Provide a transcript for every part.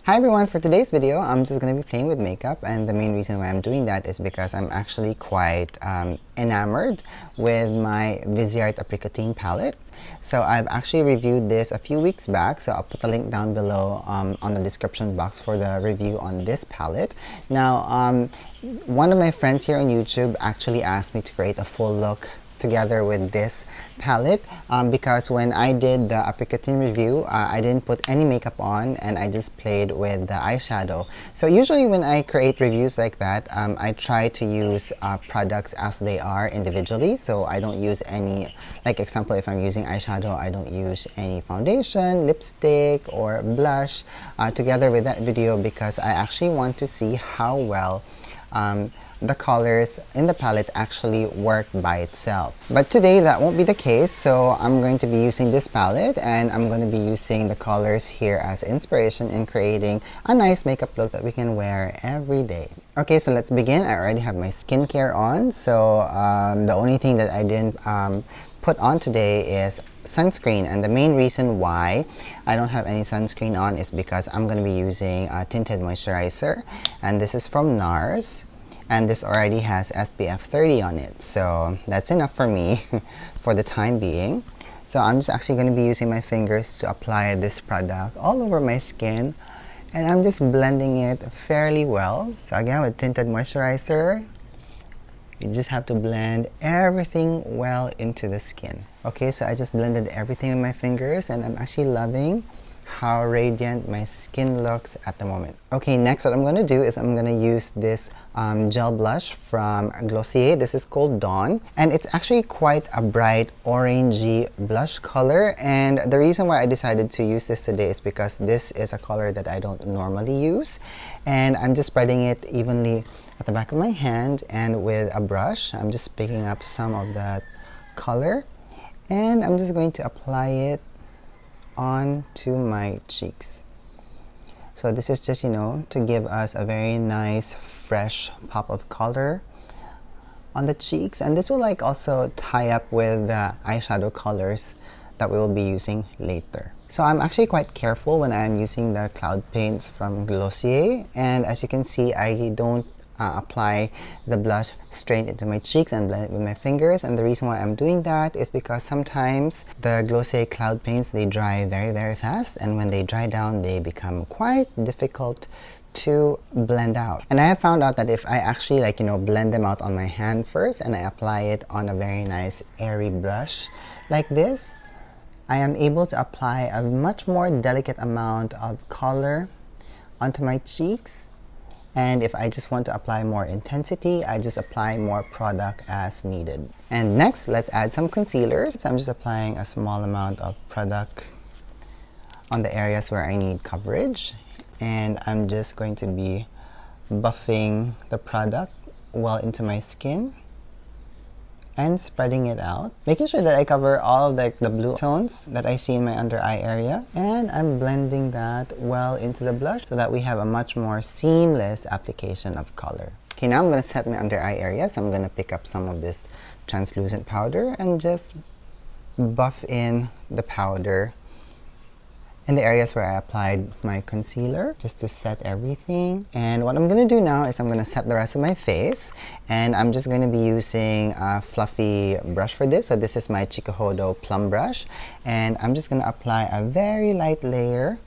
Hi everyone, for today's video, I'm just going to be playing with makeup, and the main reason why I'm doing that is because I'm actually quite enamored with my Viseart Apricotine palette. So I've actually reviewed this a few weeks back, so I'll put a link down below on the description box for the review on this palette. Now, one of my friends here on YouTube actually asked me to create a full look together with this palette because when I did the Apricotine review, I didn't put any makeup on and I just played with the eyeshadow. So usually when I create reviews like that, I try to use products as they are individually. So I don't use any, like example, if I'm using eyeshadow, I don't use any foundation, lipstick, or blush together with that video because I actually want to see how well the colors in the palette actually work by itself. But today that won't be the case, so I'm going to be using this palette and I'm going to be using the colors here as inspiration in creating a nice makeup look that we can wear every day. Okay, so let's begin. I already have my skincare on, so the only thing that I didn't put on today is sunscreen, and the main reason why I don't have any sunscreen on is because I'm going to be using a tinted moisturizer, and this is from NARS. And this already has SPF 30 on it, so that's enough for me for the time being. So I'm just actually going to be using my fingers to apply this product all over my skin, and I'm just blending it fairly well. So again, with tinted moisturizer, you just have to blend everything well into the skin. Okay, so I just blended everything with my fingers, and I'm actually loving how radiant my skin looks at the moment. Okay, next what I'm going to do is I'm going to use this gel blush from Glossier. This is called Dawn, and it's actually quite a bright orangey blush color, and the reason why I decided to use this today is because this is a color that I don't normally use, and I'm just spreading it evenly at the back of my hand, and with a brush I'm just picking up some of that color and I'm just going to apply it onto my cheeks. So this is just, to give us a very nice fresh pop of color on the cheeks, and this will also tie up with the eyeshadow colors that we will be using later. So I'm actually quite careful when I'm using the cloud paints from Glossier, and as you can see, I don't apply the blush straight into my cheeks and blend it with my fingers, and the reason why I'm doing that is because sometimes the Glossier cloud paints, they dry very fast, and when they dry down they become quite difficult to blend out. And I have found out that if I actually blend them out on my hand first and I apply it on a very nice airy brush like this, I am able to apply a much more delicate amount of color onto my cheeks. And if I just want to apply more intensity, I just apply more product as needed. And next, let's add some concealers. So I'm just applying a small amount of product on the areas where I need coverage. And I'm just going to be buffing the product well into my skin and spreading it out, making sure that I cover all of the blue tones that I see in my under eye area, and I'm blending that well into the blush so that we have a much more seamless application of color. Okay, now I'm going to set my under eye area, so I'm going to pick up some of this translucent powder and just buff in the powder in the areas where I applied my concealer, just to set everything. And what I'm going to do now is I'm going to set the rest of my face, and I'm just going to be using a fluffy brush for this. So this is my Chikuhodo Plum brush, and I'm just going to apply a very light layer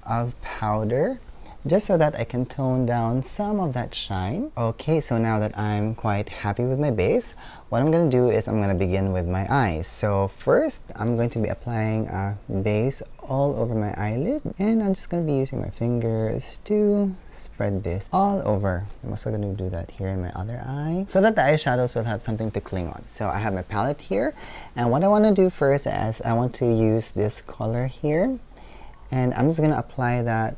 of powder just so that I can tone down some of that shine. Okay, so now that I'm quite happy with my base, what I'm going to do is I'm going to begin with my eyes. So first, I'm going to be applying a base all over my eyelid, and I'm just going to be using my fingers to spread this all over. I'm also going to do that here in my other eye so that the eyeshadows will have something to cling on. So I have my palette here, and what I want to do first is I want to use this color here, and I'm just going to apply that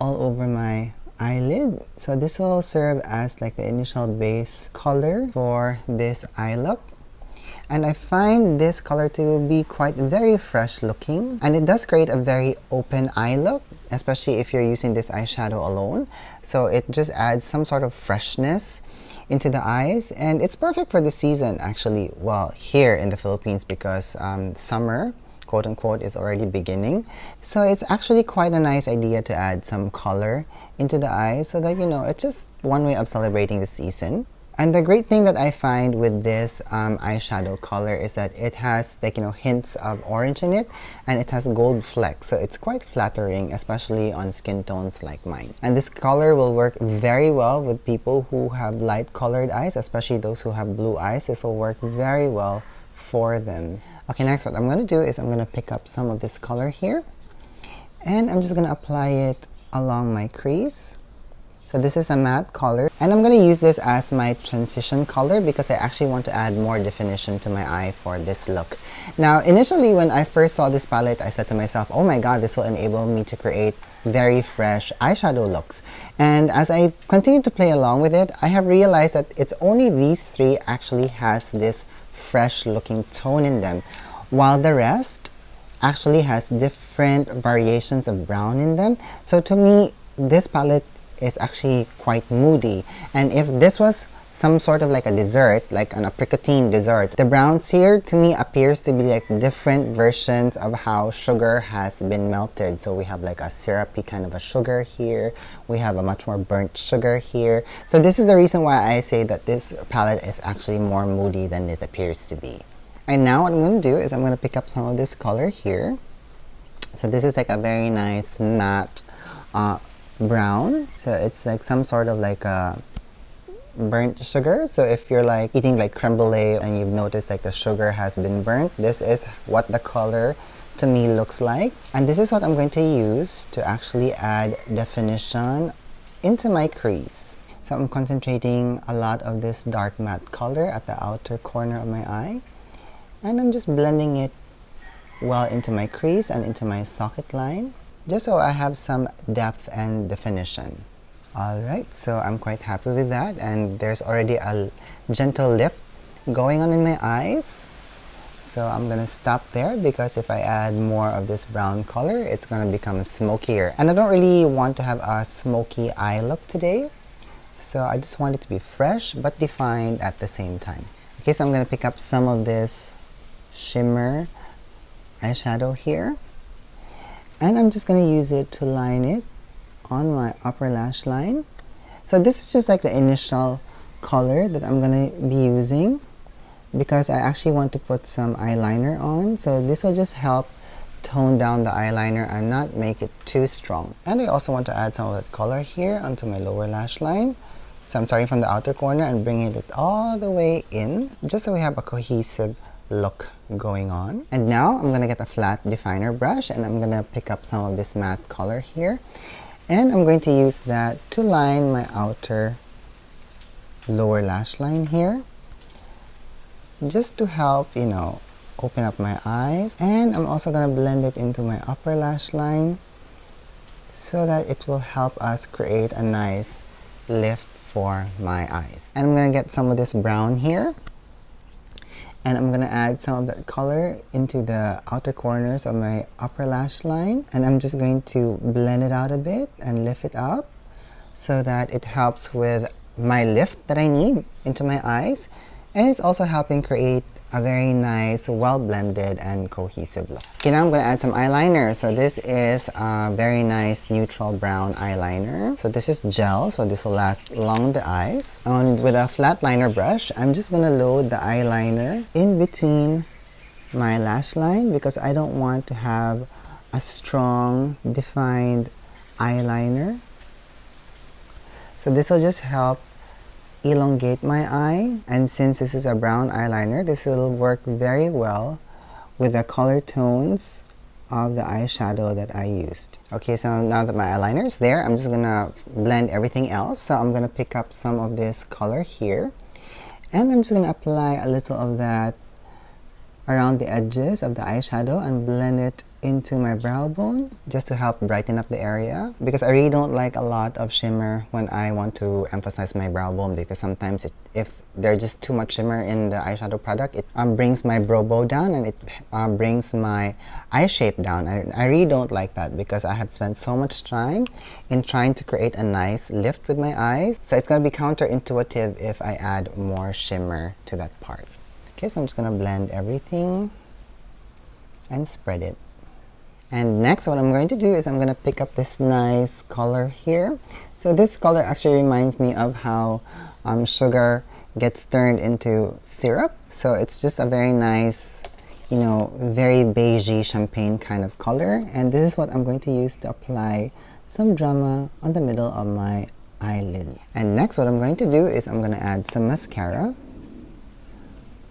all over my eyelid. So this will serve as the initial base color for this eye look. And I find this color to be very fresh looking, and it does create a very open eye look, especially if you're using this eyeshadow alone. So it just adds some sort of freshness into the eyes, and it's perfect for the season actually. Well, here in the Philippines, because summer quote unquote is already beginning. So it's actually quite a nice idea to add some color into the eyes so that, you know, it's just one way of celebrating the season. And the great thing that I find with this eyeshadow color is that it has, like, you know, hints of orange in it, and it has gold flecks, so it's quite flattering, especially on skin tones like mine. And this color will work very well with people who have light colored eyes, especially those who have blue eyes. This will work very well for them. Okay, next what I'm going to do is I'm going to pick up some of this color here, and I'm just going to apply it along my crease. So this is a matte color, and I'm going to use this as my transition color because I actually want to add more definition to my eye for this look. Now, initially when I first saw this palette, I said to myself, oh my god, this will enable me to create very fresh eyeshadow looks. And as I continue to play along with it, I have realized that it's only these three actually has this fresh looking tone in them, while the rest actually has different variations of brown in them. So to me, this palette is actually quite moody, and if this was some sort of like a dessert, like an apricotine dessert, the browns here to me appears to be like different versions of how sugar has been melted. So we have like a syrupy kind of a sugar here, we have a much more burnt sugar here. So this is the reason why I say that this palette is actually more moody than it appears to be. And now what I'm going to do is I'm going to pick up some of this color here. So this is like a very nice matte brown, so it's like some sort of like a burnt sugar. So if you're like eating like creme brulee and you've noticed like the sugar has been burnt, this is what the color to me looks like. And this is what I'm going to use to actually add definition into my crease. So I'm concentrating a lot of this dark matte color at the outer corner of my eye, and I'm just blending it well into my crease and into my socket line, just so I have some depth and definition. Alright, so I'm quite happy with that, and there's already a gentle lift going on in my eyes. So I'm gonna stop there because if I add more of this brown color, it's gonna become smokier. And I don't really want to have a smoky eye look today, so I just want it to be fresh but defined at the same time. Okay, so I'm gonna pick up some of this shimmer eyeshadow here, and I'm just going to use it to line it on my upper lash line. So this is just like the initial color that I'm going to be using because I actually want to put some eyeliner on. So this will just help tone down the eyeliner and not make it too strong. And I also want to add some of that color here onto my lower lash line. So I'm starting from the outer corner and bringing it all the way in, just so we have a cohesive look going on. And now I'm gonna get a flat definer brush, and I'm gonna pick up some of this matte color here, and I'm going to use that to line my outer lower lash line here, just to help, you know, open up my eyes. And I'm also gonna blend it into my upper lash line so that it will help us create a nice lift for my eyes. And I'm gonna get some of this brown here, and I'm gonna add some of that color into the outer corners of my upper lash line, and I'm just going to blend it out a bit and lift it up so that it helps with my lift that I need into my eyes, and it's also helping create a very nice, well blended and cohesive look. Okay, now I'm going to add some eyeliner. So this is a very nice neutral brown eyeliner. So this is gel, so this will last along the eyes. And with a flat liner brush, I'm just going to load the eyeliner in between my lash line because I don't want to have a strong defined eyeliner. So this will just help elongate my eye, and since this is a brown eyeliner, this will work very well with the color tones of the eyeshadow that I used. Okay, so now that my eyeliner is there, I'm just gonna blend everything else. So I'm gonna pick up some of this color here, and I'm just gonna apply a little of that around the edges of the eyeshadow and blend it into my brow bone just to help brighten up the area, because I really don't like a lot of shimmer when I want to emphasize my brow bone, because sometimes if there's just too much shimmer in the eyeshadow product, it brings my brow bone down, and it brings my eye shape down. I really don't like that because I have spent so much time in trying to create a nice lift with my eyes, so it's going to be counterintuitive if I add more shimmer to that part. Okay, so I'm just going to blend everything and spread it. And next, what I'm going to do is I'm going to pick up this nice color here. So this color actually reminds me of how sugar gets turned into syrup. So it's just a very nice, you know, very beigey champagne kind of color. And this is what I'm going to use to apply some drama on the middle of my eyelid. And next, what I'm going to do is I'm going to add some mascara.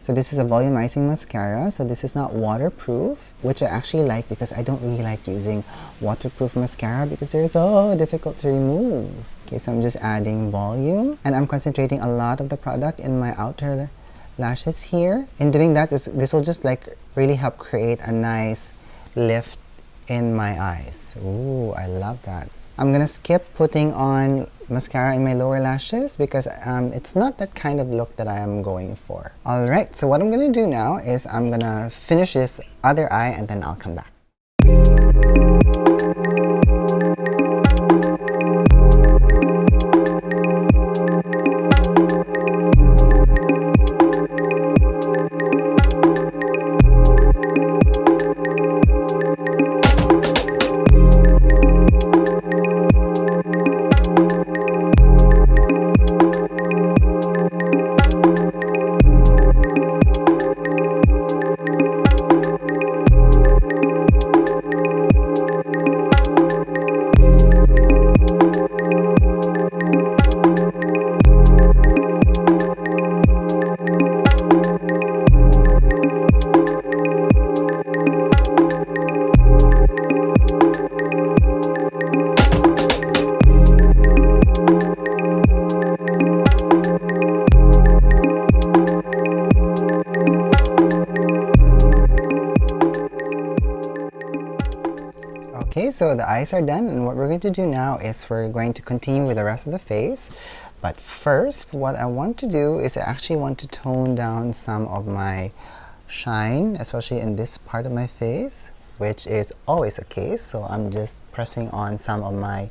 So this is a volumizing mascara, so this is not waterproof, which I actually like because I don't really like using waterproof mascara because they're so difficult to remove. Okay, so I'm just adding volume, and I'm concentrating a lot of the product in my outer lashes here. In doing that, this will just like really help create a nice lift in my eyes. Ooh, I love that. I'm gonna skip putting on mascara in my lower lashes because it's not that kind of look that I am going for. Alright, so what I'm gonna do now is I'm gonna finish this other eye and then I'll come back. Okay, so the eyes are done, and what we're going to do now is we're going to continue with the rest of the face. But first, what I want to do is I actually want to tone down some of my shine, especially in this part of my face, which is always the case. So I'm just pressing on some of my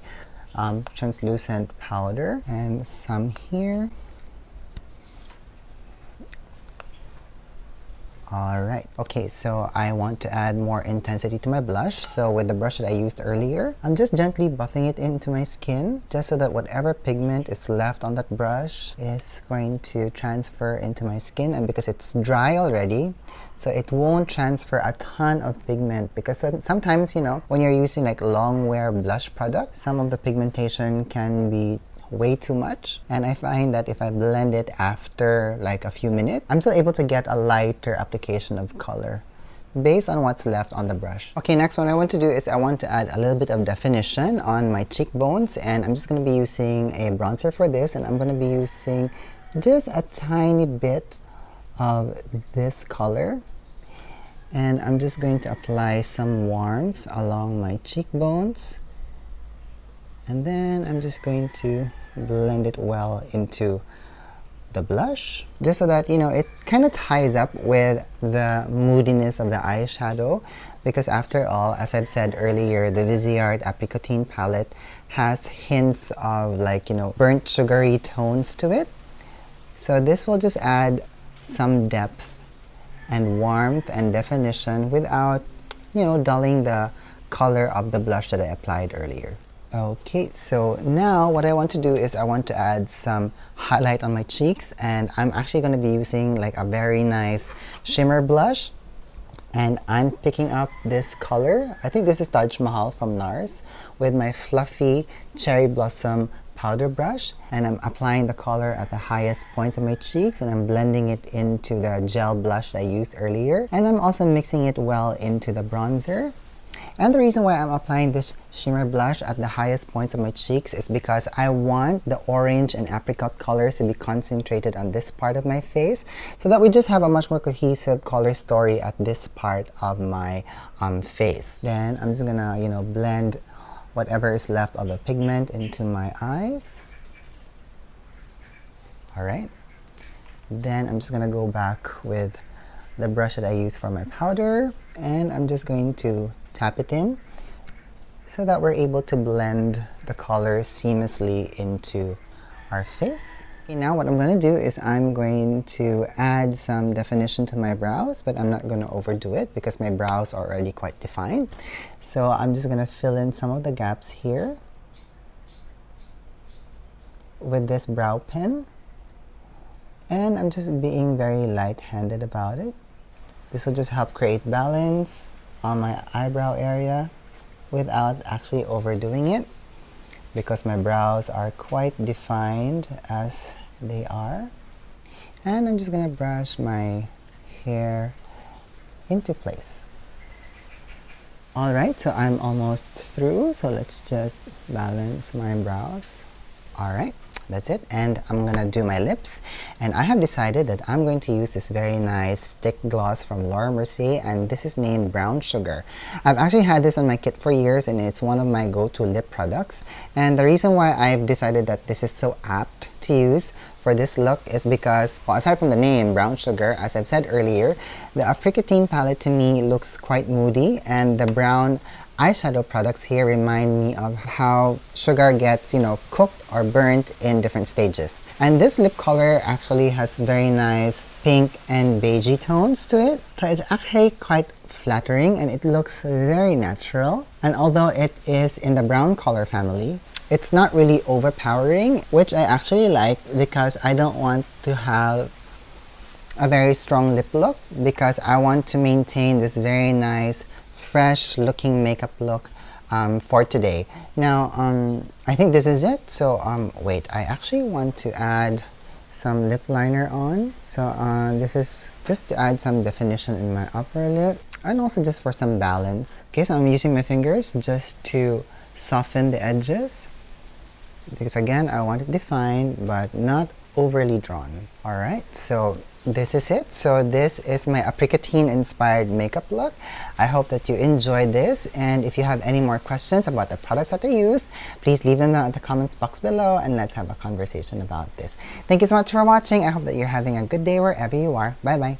translucent powder and some here. Alright, okay, so I want to add more intensity to my blush. So with the brush that I used earlier, I'm just gently buffing it into my skin just so that whatever pigment is left on that brush is going to transfer into my skin. And because it's dry already, so it won't transfer a ton of pigment, because sometimes, you know, when you're using like long wear blush products, some of the pigmentation can be way too much, and I find that if I blend it after like a few minutes, I'm still able to get a lighter application of color based on what's left on the brush. Okay, next what I want to do is I want to add a little bit of definition on my cheekbones, and I'm just going to be using a bronzer for this, and I'm going to be using just a tiny bit of this color, and I'm just going to apply some warmth along my cheekbones. And then I'm just going to blend it well into the blush, just so that, you know, it kind of ties up with the moodiness of the eyeshadow. Because after all, as I've said earlier, the Viseart Apricotine palette has hints of, like, you know, burnt sugary tones to it. So this will just add some depth and warmth and definition without, you know, dulling the color of the blush that I applied earlier. Okay, so now what I want to do is I want to add some highlight on my cheeks, and I'm actually going to be using like a very nice shimmer blush, and I'm picking up this color. I think this is Taj Mahal from NARS, with my fluffy cherry blossom powder brush, and I'm applying the color at the highest point of my cheeks, and I'm blending it into the gel blush that I used earlier, and I'm also mixing it well into the bronzer. And the reason why I'm applying this shimmer blush at the highest points of my cheeks is because I want the orange and apricot colors to be concentrated on this part of my face, so that we just have a much more cohesive color story at this part of my face. Then I'm just gonna, you know, blend whatever is left of the pigment into my eyes. Alright. Then I'm just gonna go back with the brush that I use for my powder, and I'm just going to tap it in so that we're able to blend the colors seamlessly into our face. Okay, now what I'm going to do is I'm going to add some definition to my brows, but I'm not going to overdo it because my brows are already quite defined. So I'm just going to fill in some of the gaps here with this brow pen. And I'm just being very light-handed about it. This will just help create balance on my eyebrow area without actually overdoing it, because my brows are quite defined as they are. And I'm just gonna brush my hair into place. Alright, so I'm almost through, so let's just balance my brows. Alright, that's it, and I'm gonna do my lips, and I have decided that I'm going to use this very nice stick gloss from Laura Mercier, and this is named Brown Sugar. I've actually had this on my kit for years, and it's one of my go-to lip products, and the reason why I've decided that this is so apt to use for this look is because, well, aside from the name Brown Sugar, as I've said earlier, the Apricotine palette to me looks quite moody, and the brown eyeshadow products here remind me of how sugar gets, cooked or burnt in different stages. And this lip color actually has very nice pink and beigey tones to it. So it's actually quite flattering and it looks very natural. And although it is in the brown color family, it's not really overpowering, which I actually like because I don't want to have a very strong lip look, because I want to maintain this very nice fresh looking makeup look for today. Now I think this is it. So wait, I actually want to add some lip liner on. So this is just to add some definition in my upper lip and also just for some balance. Okay, so I'm using my fingers just to soften the edges, because again I want it defined but not overly drawn. Alright, so this is it. So this is my Apricotine inspired makeup look. I hope that you enjoyed this, and if you have any more questions about the products that I used, please leave them down in the comments box below and let's have a conversation about this. Thank you so much for watching. I hope that you're having a good day wherever you are. Bye bye.